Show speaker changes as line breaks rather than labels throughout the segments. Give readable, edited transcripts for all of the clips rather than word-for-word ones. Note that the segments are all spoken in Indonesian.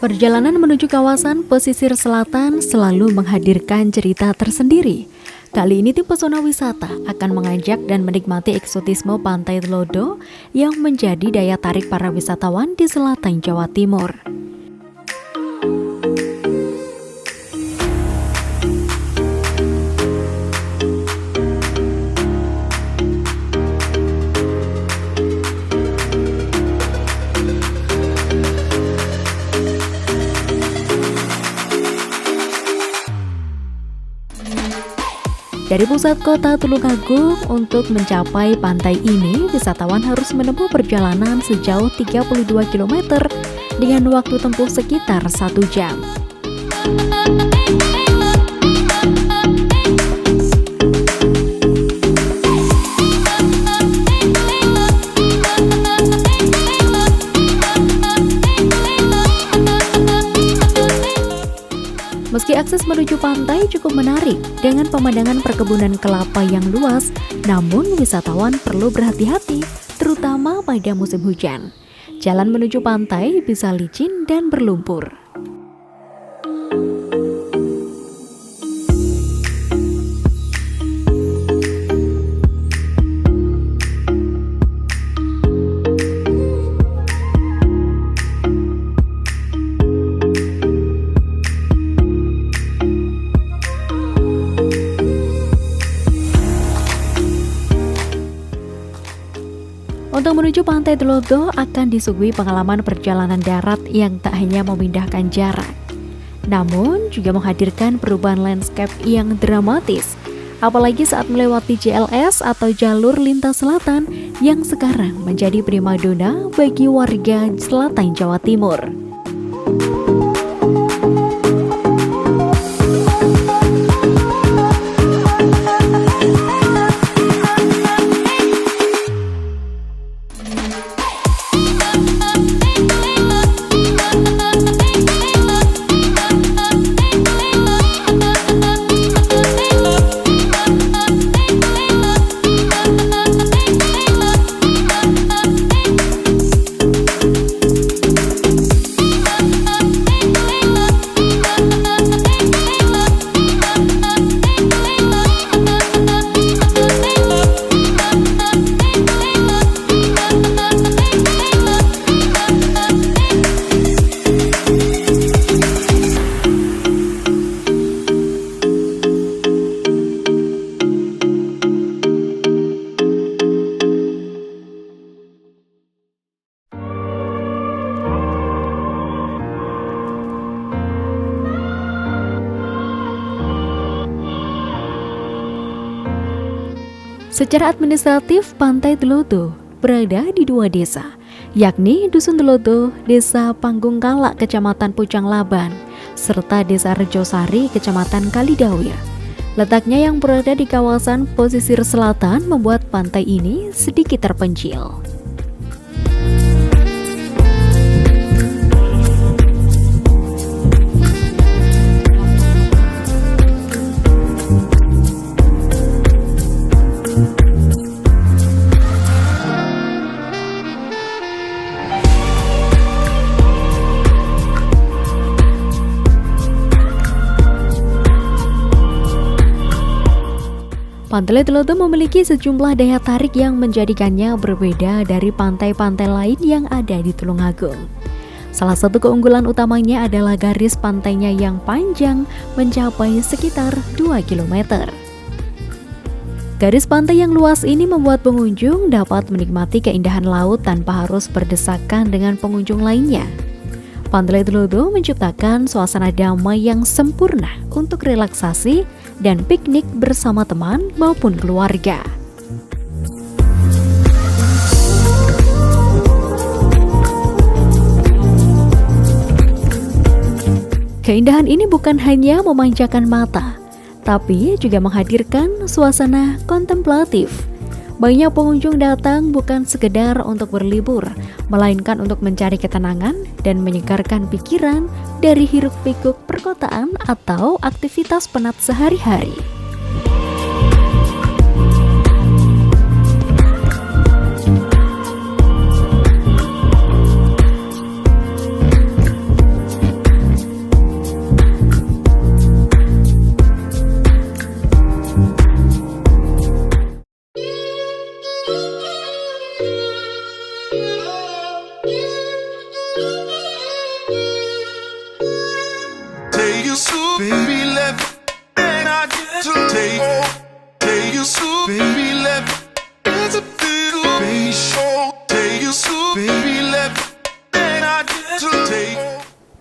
Perjalanan menuju kawasan pesisir selatan selalu menghadirkan cerita tersendiri. Kali ini tim pesona wisata akan mengajak dan menikmati eksotisme Pantai Tlodo yang menjadi daya tarik para wisatawan di selatan Jawa Timur. Dari pusat kota Tulungagung, untuk mencapai pantai ini, wisatawan harus menempuh perjalanan sejauh 32 km dengan waktu tempuh sekitar 1 jam. Meski akses menuju pantai cukup menarik dengan pemandangan perkebunan kelapa yang luas, namun wisatawan perlu berhati-hati, terutama pada musim hujan. Jalan menuju pantai bisa licin dan berlumpur. Untuk menuju Pantai Tlodo akan disuguhi pengalaman perjalanan darat yang tak hanya memindahkan jarak, namun juga menghadirkan perubahan landscape yang dramatis, apalagi saat melewati JLS atau Jalur Lintas Selatan yang sekarang menjadi primadona bagi warga selatan Jawa Timur. Secara administratif, Pantai Tlodo berada di 2 desa, yakni Dusun Tlodo, Desa Panggungkala, Kecamatan Pucang Laban, serta Desa Rejosari, Kecamatan Kalidawir. Letaknya yang berada di kawasan pesisir selatan membuat pantai ini sedikit terpencil. Pantai Tlodo memiliki sejumlah daya tarik yang menjadikannya berbeda dari pantai-pantai lain yang ada di Tulungagung. Salah satu keunggulan utamanya adalah garis pantainya yang panjang mencapai sekitar 2 km. Garis pantai yang luas ini membuat pengunjung dapat menikmati keindahan laut tanpa harus berdesakan dengan pengunjung lainnya. Pantai Tlodo menciptakan suasana damai yang sempurna untuk relaksasi dan piknik bersama teman maupun keluarga. Keindahan ini bukan hanya memanjakan mata, tapi juga menghadirkan suasana kontemplatif. Banyak pengunjung datang bukan sekedar untuk berlibur, melainkan untuk mencari ketenangan dan menyegarkan pikiran dari hiruk-pikuk perkotaan atau aktivitas penat sehari-hari.
baby, let me dance a little, baby, show, take you so, baby, let me, and I get to take.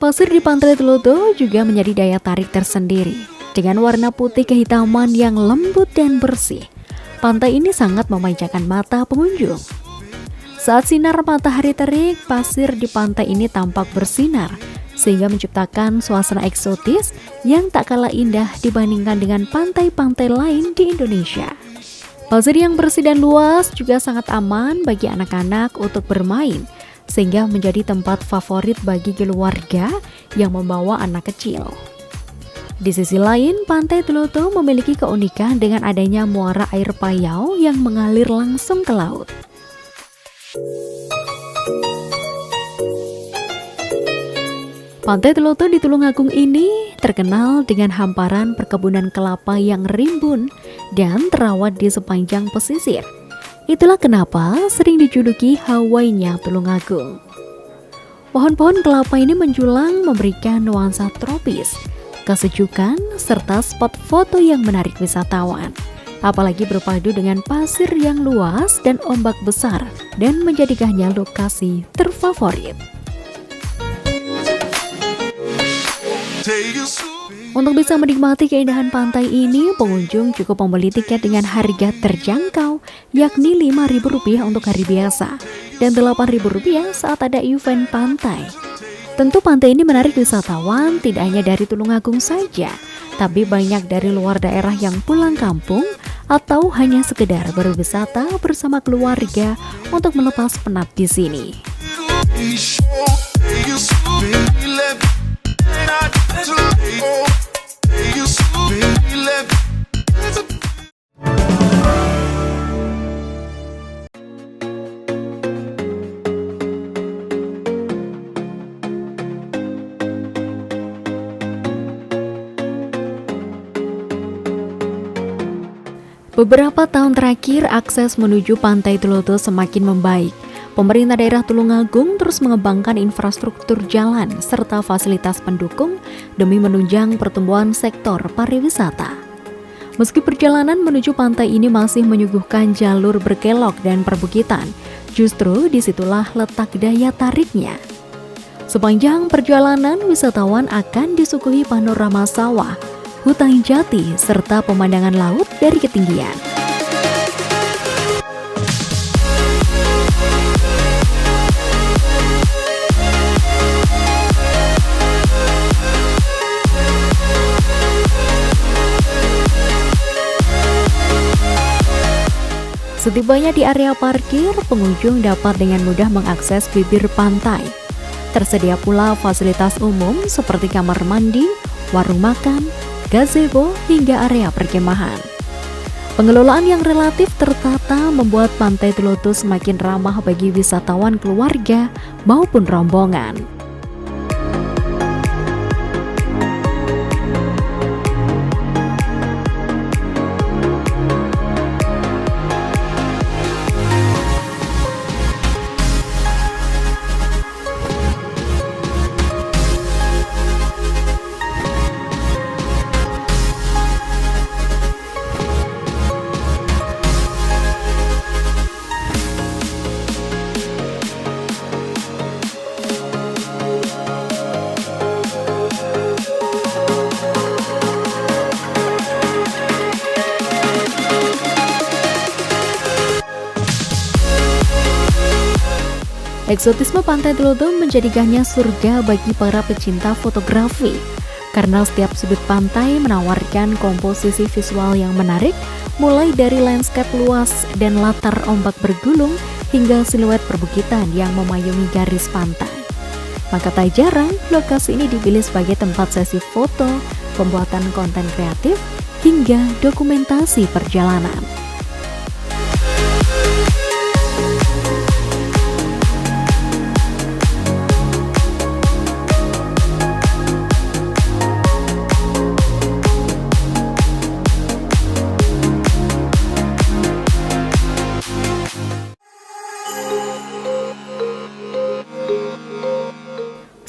Pasir di Pantai Tloto juga menjadi daya tarik tersendiri. Dengan warna putih kehitaman yang lembut dan bersih, pantai ini sangat memanjakan mata pengunjung. Saat sinar matahari terik, pasir di pantai ini tampak bersinar, sehingga menciptakan suasana eksotis yang tak kalah indah dibandingkan dengan pantai-pantai lain di Indonesia. Pasir yang bersih dan luas juga sangat aman bagi anak-anak untuk bermain, sehingga menjadi tempat favorit bagi keluarga yang membawa anak kecil. Di sisi lain, Pantai Tloto memiliki keunikan dengan adanya muara air payau yang mengalir langsung ke laut. Pantai Tloto di Tulungagung ini terkenal dengan hamparan perkebunan kelapa yang rimbun dan terawat di sepanjang pesisir. Itulah kenapa sering dijuluki Hawaii-nya Tulungagung. Pohon-pohon kelapa ini menjulang memberikan nuansa tropis, kesejukan, serta spot foto yang menarik wisatawan. Apalagi berpadu dengan pasir yang luas dan ombak besar dan menjadikannya lokasi terfavorit. Untuk bisa menikmati keindahan pantai ini, pengunjung cukup membeli tiket dengan harga terjangkau, yakni Rp5.000 untuk hari biasa dan Rp8.000 saat ada event pantai. Tentu pantai ini menarik wisatawan tidak hanya dari Tulungagung saja, tapi banyak dari luar daerah yang pulang kampung atau hanya sekedar berwisata bersama keluarga untuk melepas penat di sini. Beberapa tahun terakhir, akses menuju Pantai Tloto semakin membaik. Pemerintah daerah Tulungagung terus mengembangkan infrastruktur jalan serta fasilitas pendukung demi menunjang pertumbuhan sektor pariwisata. Meski perjalanan menuju pantai ini masih menyuguhkan jalur berkelok dan perbukitan, justru disitulah letak daya tariknya. Sepanjang perjalanan, wisatawan akan disuguhi panorama sawah, hutan jati, serta pemandangan laut dari ketinggian. Setibanya di area parkir, pengunjung dapat dengan mudah mengakses bibir pantai. Tersedia pula fasilitas umum seperti kamar mandi, warung makan, gazebo, hingga area perkemahan. Pengelolaan yang relatif tertata membuat Pantai Tloto semakin ramah bagi wisatawan keluarga maupun rombongan. Eksotisme Pantai Tloto menjadikannya surga bagi para pecinta fotografi, karena setiap sudut pantai menawarkan komposisi visual yang menarik, mulai dari landscape luas dan latar ombak bergulung hingga siluet perbukitan yang memayungi garis pantai. Maka tak jarang lokasi ini dipilih sebagai tempat sesi foto, pembuatan konten kreatif, hingga dokumentasi perjalanan.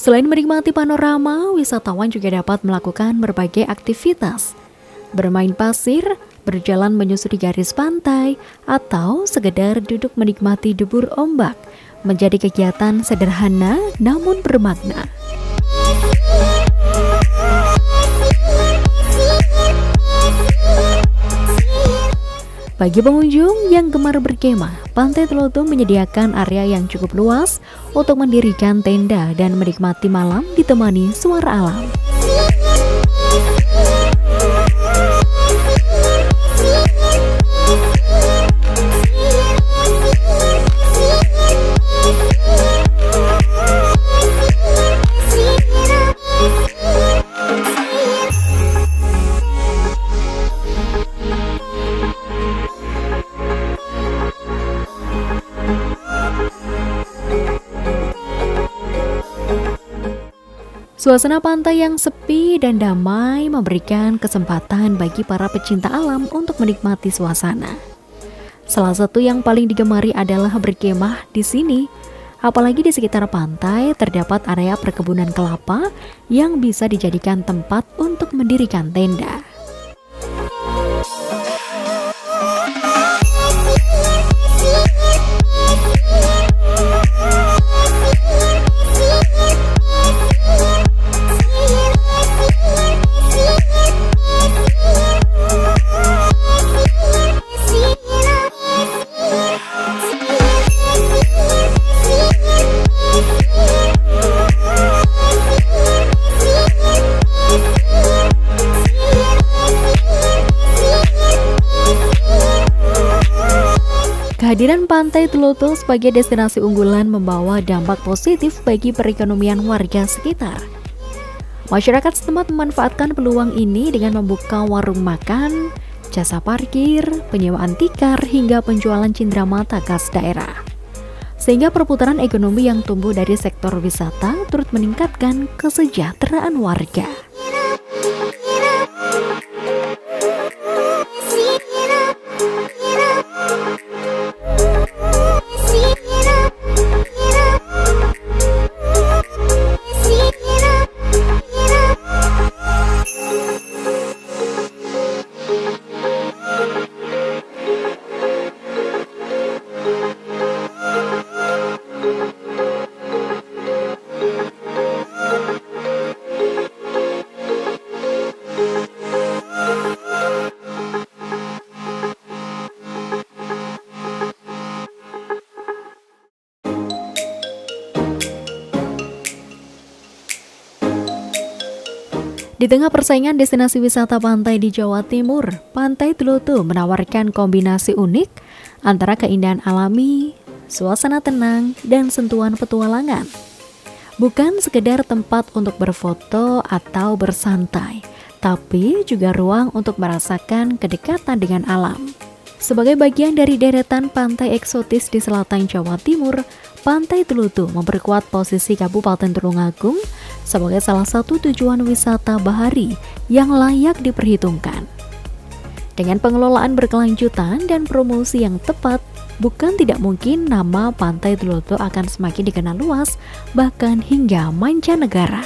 Selain menikmati panorama, wisatawan juga dapat melakukan berbagai aktivitas. bermain pasir, berjalan menyusuri garis pantai, atau sekedar duduk menikmati debur ombak menjadi kegiatan sederhana namun bermakna. Bagi pengunjung yang gemar berkemah, Pantai Tloto menyediakan area yang cukup luas untuk mendirikan tenda dan menikmati malam ditemani suara alam. Suasana pantai yang sepi dan damai memberikan kesempatan bagi para pecinta alam untuk menikmati suasana. Salah satu yang paling digemari adalah berkemah di sini. Apalagi di sekitar pantai terdapat area perkebunan kelapa yang bisa dijadikan tempat untuk mendirikan tenda. Kehadiran Pantai Tloto sebagai destinasi unggulan membawa dampak positif bagi perekonomian warga sekitar. Masyarakat setempat memanfaatkan peluang ini dengan membuka warung makan, jasa parkir, penyewaan tikar, hingga penjualan cenderamata khas daerah. Sehingga perputaran ekonomi yang tumbuh dari sektor wisata turut meningkatkan kesejahteraan warga. Di tengah persaingan destinasi wisata pantai di Jawa Timur, Pantai Tloto menawarkan kombinasi unik antara keindahan alami, suasana tenang, dan sentuhan petualangan. Bukan sekedar tempat untuk berfoto atau bersantai, tapi juga ruang untuk merasakan kedekatan dengan alam. Sebagai bagian dari deretan pantai eksotis di selatan Jawa Timur, Pantai Tloto memperkuat posisi Kabupaten Tulungagung sebagai salah satu tujuan wisata bahari yang layak diperhitungkan. Dengan pengelolaan berkelanjutan dan promosi yang tepat, bukan tidak mungkin nama Pantai Tloto akan semakin dikenal luas, bahkan hingga mancanegara.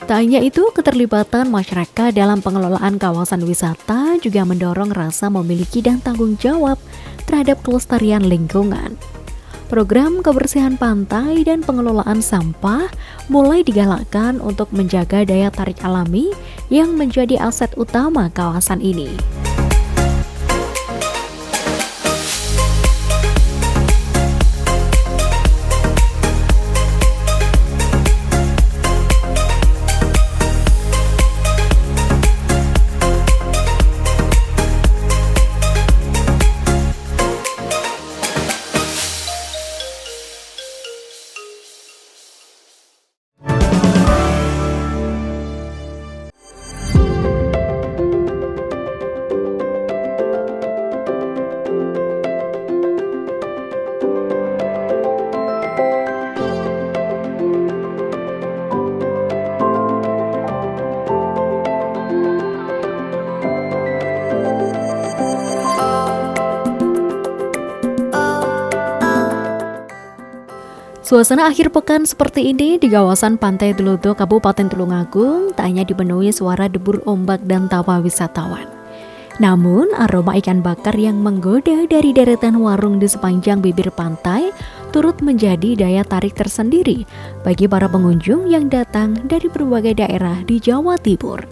Tak hanya itu, keterlibatan masyarakat dalam pengelolaan kawasan wisata juga mendorong rasa memiliki dan tanggung jawab terhadap kelestarian lingkungan. Program kebersihan pantai dan pengelolaan sampah mulai digalakkan untuk menjaga daya tarik alami yang menjadi aset utama kawasan ini. Suasana akhir pekan seperti ini di kawasan Pantai Delodo, Kabupaten Tulungagung tak hanya dipenuhi suara debur ombak dan tawa wisatawan. Namun, aroma ikan bakar yang menggoda dari deretan warung di sepanjang bibir pantai turut menjadi daya tarik tersendiri bagi para pengunjung yang datang dari berbagai daerah di Jawa Timur.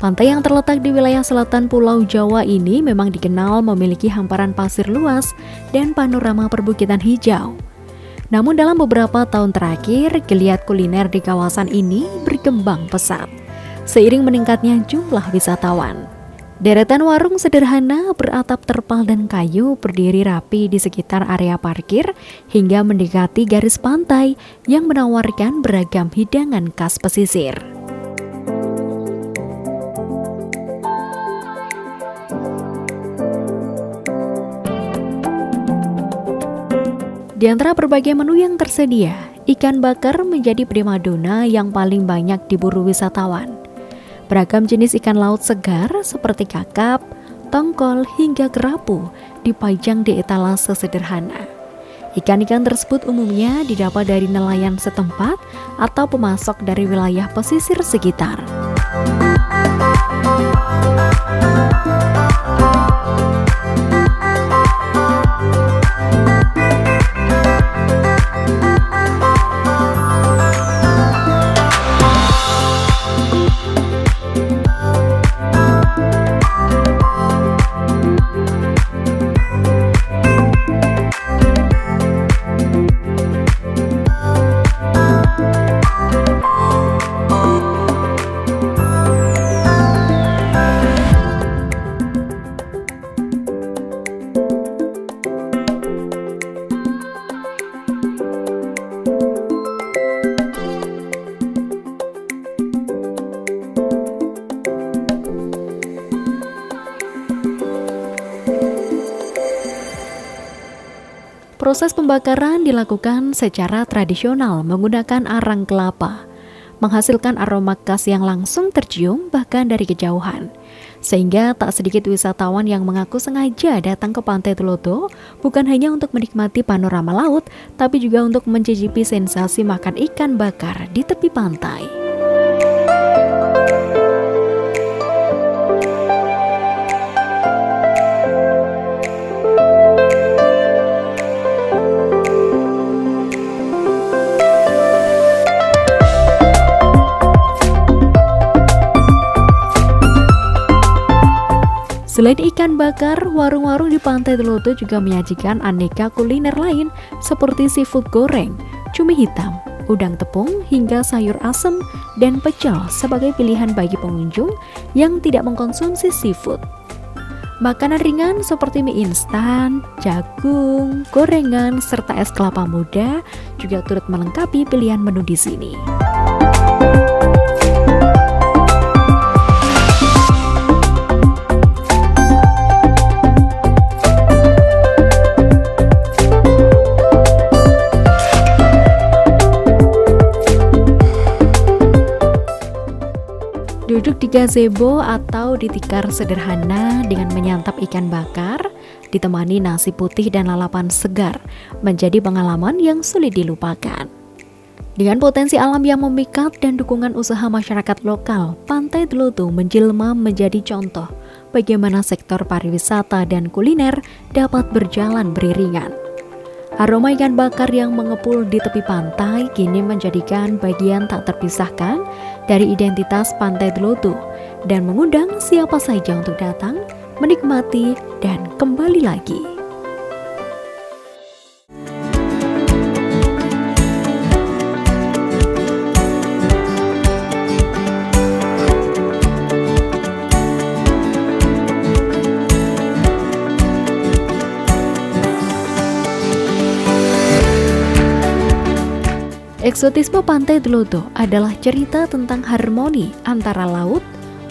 Pantai yang terletak di wilayah selatan Pulau Jawa ini memang dikenal memiliki hamparan pasir luas dan panorama perbukitan hijau. Namun dalam beberapa tahun terakhir, geliat kuliner di kawasan ini berkembang pesat, seiring meningkatnya jumlah wisatawan. Deretan warung sederhana beratap terpal dan kayu berdiri rapi di sekitar area parkir hingga mendekati garis pantai yang menawarkan beragam hidangan khas pesisir. Di antara berbagai menu yang tersedia, ikan bakar menjadi primadona yang paling banyak diburu wisatawan. Beragam jenis ikan laut segar seperti kakap, tongkol, hingga kerapu dipajang di etalase sederhana. Ikan-ikan tersebut umumnya didapat dari nelayan setempat atau pemasok dari wilayah pesisir sekitar. Proses pembakaran dilakukan secara tradisional menggunakan arang kelapa, menghasilkan aroma khas yang langsung tercium bahkan dari kejauhan. Sehingga tak sedikit wisatawan yang mengaku sengaja datang ke Pantai Delodo bukan hanya untuk menikmati panorama laut, tapi juga untuk mencicipi sensasi makan ikan bakar di tepi pantai. Selain ikan bakar, warung-warung di Pantai Delodo juga menyajikan aneka kuliner lain seperti seafood goreng, cumi hitam, udang tepung, hingga sayur asem dan pecel sebagai pilihan bagi pengunjung yang tidak mengkonsumsi seafood. Makanan ringan seperti mie instan, jagung, gorengan, serta es kelapa muda juga turut melengkapi pilihan menu di sini. Duduk di gazebo atau di tikar sederhana dengan menyantap ikan bakar, ditemani nasi putih dan lalapan segar, menjadi pengalaman yang sulit dilupakan. Dengan potensi alam yang memikat dan dukungan usaha masyarakat lokal, Pantai Delodo menjelma menjadi contoh bagaimana sektor pariwisata dan kuliner dapat berjalan beriringan. Aroma ikan bakar yang mengepul di tepi pantai kini menjadikan bagian tak terpisahkan dari identitas Pantai Delodo dan mengundang siapa saja untuk datang, menikmati, dan kembali lagi. Eksotisme Pantai Delodo adalah cerita tentang harmoni antara laut,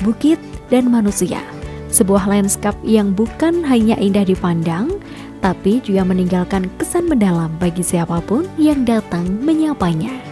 bukit, dan manusia. Sebuah lanskap yang bukan hanya indah dipandang, tapi juga meninggalkan kesan mendalam bagi siapapun yang datang menyapanya.